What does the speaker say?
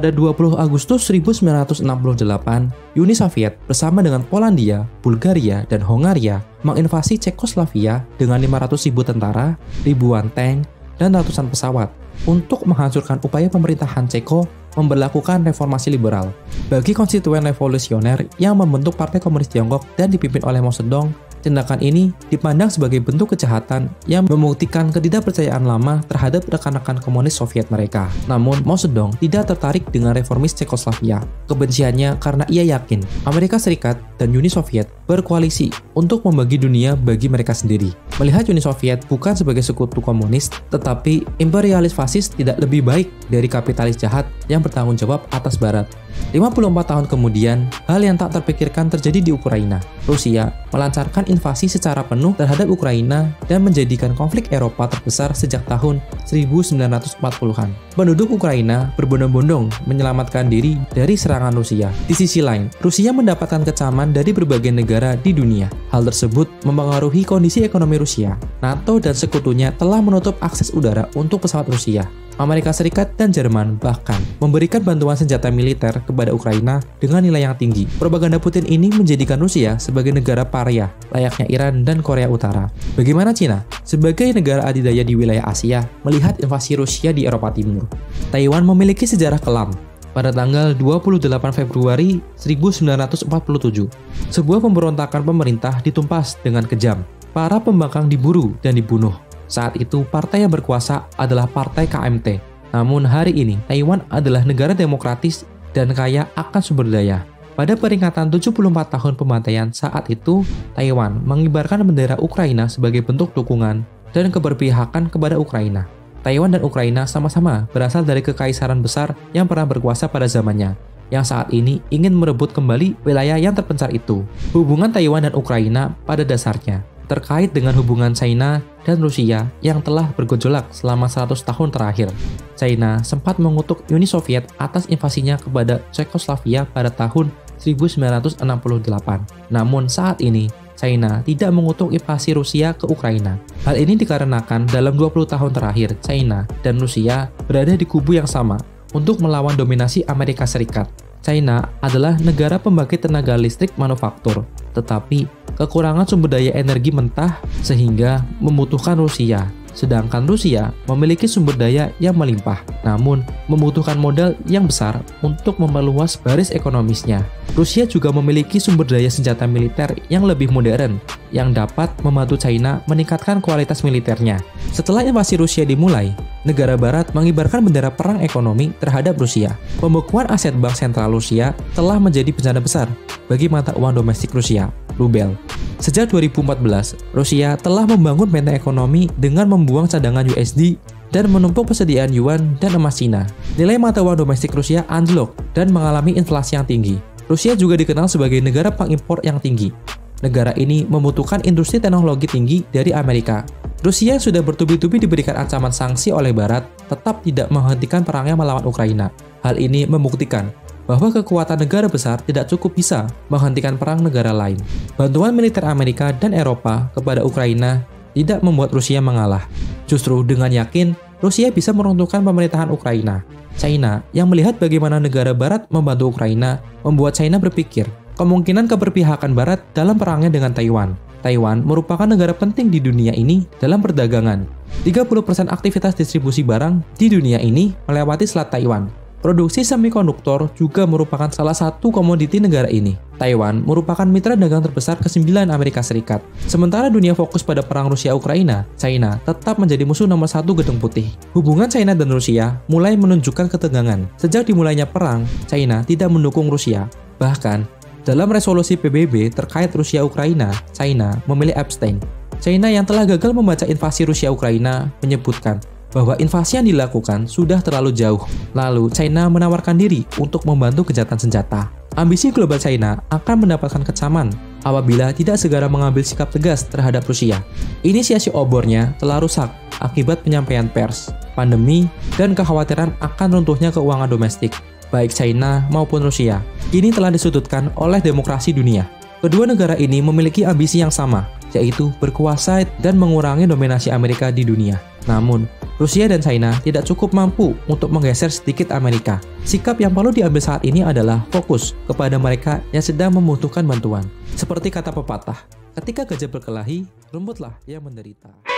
Pada 20 Agustus 1968, Uni Soviet bersama dengan Polandia, Bulgaria, dan Hongaria menginvasi Cekoslovakia dengan 500.000 tentara, ribuan tank, dan ratusan pesawat untuk menghancurkan upaya pemerintahan Ceko memberlakukan reformasi liberal. Bagi konstituen revolusioner yang membentuk Partai Komunis Tiongkok dan dipimpin oleh Mao Zedong, tindakan ini dipandang sebagai bentuk kejahatan yang membuktikan ketidakpercayaan lama terhadap rekan-rekan komunis Soviet mereka. Namun, Mao Zedong tidak tertarik dengan reformis Cekoslovakia. Kebenciannya karena ia yakin Amerika Serikat dan Uni Soviet berkoalisi untuk membagi dunia bagi mereka sendiri. Melihat Uni Soviet bukan sebagai sekutu komunis, tetapi imperialis fasis tidak lebih baik dari kapitalis jahat yang bertanggung jawab atas Barat. 54 tahun kemudian, hal yang tak terpikirkan terjadi di Ukraina. Rusia melancarkan invasi secara penuh terhadap Ukraina dan menjadikan konflik Eropa terbesar sejak tahun 1940-an. Penduduk Ukraina berbondong-bondong menyelamatkan diri dari serangan Rusia. Di sisi lain, Rusia mendapatkan kecaman dari berbagai negara di dunia. Hal tersebut mempengaruhi kondisi ekonomi Rusia. NATO dan sekutunya telah menutup akses udara untuk pesawat Rusia. Amerika Serikat dan Jerman bahkan memberikan bantuan senjata militer kepada Ukraina dengan nilai yang tinggi. Propaganda Putin ini menjadikan Rusia sebagai negara paria, layaknya Iran dan Korea Utara. Bagaimana Cina? Sebagai negara adidaya di wilayah Asia, melihat invasi Rusia di Eropa Timur. Taiwan memiliki sejarah kelam. Pada tanggal 28 Februari 1947, sebuah pemberontakan pemerintah ditumpas dengan kejam. Para pembangkang diburu dan dibunuh. Saat itu, partai yang berkuasa adalah Partai KMT. Namun hari ini, Taiwan adalah negara demokratis dan kaya akan sumber daya. Pada peringatan 74 tahun pembantaian saat itu, Taiwan mengibarkan bendera Ukraina sebagai bentuk dukungan dan keberpihakan kepada Ukraina. Taiwan dan Ukraina sama-sama berasal dari kekaisaran besar yang pernah berkuasa pada zamannya, yang saat ini ingin merebut kembali wilayah yang terpencar itu. Hubungan Taiwan dan Ukraina pada dasarnya terkait dengan hubungan China dan Rusia yang telah bergejolak selama 100 tahun terakhir. China sempat mengutuk Uni Soviet atas invasinya kepada Cekoslovakia pada tahun 1968. Namun saat ini, China tidak mengutuk invasi Rusia ke Ukraina. Hal ini dikarenakan dalam 20 tahun terakhir, China dan Rusia berada di kubu yang sama untuk melawan dominasi Amerika Serikat. China adalah negara pembangkit tenaga listrik manufaktur, tetapi kekurangan sumber daya energi mentah sehingga membutuhkan Rusia. Sedangkan Rusia memiliki sumber daya yang melimpah, namun membutuhkan modal yang besar untuk memeluas baris ekonomisnya. Rusia juga memiliki sumber daya senjata militer yang lebih modern, yang dapat membantu China meningkatkan kualitas militernya. Setelah invasi Rusia dimulai, negara barat mengibarkan bendera perang ekonomi terhadap Rusia. Pembekuan aset bank sentral Rusia telah menjadi bencana besar bagi mata uang domestik Rusia, rubel. Sejak 2014, Rusia telah membangun benteng ekonomi dengan membuang cadangan USD dan menumpuk persediaan yuan dan emas Cina. Nilai mata uang domestik Rusia anjlok dan mengalami inflasi yang tinggi. Rusia juga dikenal sebagai negara pengimpor yang tinggi. Negara ini membutuhkan industri teknologi tinggi dari Amerika. Rusia yang sudah bertubi-tubi diberikan ancaman sanksi oleh Barat tetap tidak menghentikan perangnya melawan Ukraina. Hal ini membuktikan bahwa kekuatan negara besar tidak cukup bisa menghentikan perang negara lain. Bantuan militer Amerika dan Eropa kepada Ukraina tidak membuat Rusia mengalah. Justru dengan yakin, Rusia bisa meruntuhkan pemerintahan Ukraina. China yang melihat bagaimana negara Barat membantu Ukraina membuat China berpikir kemungkinan keberpihakan Barat dalam perangnya dengan Taiwan. Taiwan merupakan negara penting di dunia ini dalam perdagangan. 30% aktivitas distribusi barang di dunia ini melewati Selat Taiwan. Produksi semikonduktor juga merupakan salah satu komoditi negara ini. Taiwan merupakan mitra dagang terbesar ke-9 Amerika Serikat. Sementara dunia fokus pada perang Rusia-Ukraina, China tetap menjadi musuh nomor 1 Gedung Putih. Hubungan China dan Rusia mulai menunjukkan ketegangan. Sejak dimulainya perang, China tidak mendukung Rusia. Bahkan, dalam resolusi PBB terkait Rusia-Ukraina, China memilih abstain. China yang telah gagal membaca invasi Rusia-Ukraina menyebutkan bahwa invasi yang dilakukan sudah terlalu jauh. Lalu, China menawarkan diri untuk membantu gencatan senjata. Ambisi global China akan mendapatkan kecaman apabila tidak segera mengambil sikap tegas terhadap Rusia. Inisiasi obornya telah rusak akibat penyampaian pers, pandemi, dan kekhawatiran akan runtuhnya keuangan domestik, baik China maupun Rusia. Kini telah disudutkan oleh demokrasi dunia. Kedua negara ini memiliki ambisi yang sama, yaitu berkuasa dan mengurangi dominasi Amerika di dunia. Namun, Rusia dan China tidak cukup mampu untuk menggeser sedikit Amerika. Sikap yang perlu diambil saat ini adalah fokus kepada mereka yang sedang membutuhkan bantuan. Seperti kata pepatah, ketika gajah berkelahi, rumputlah yang menderita.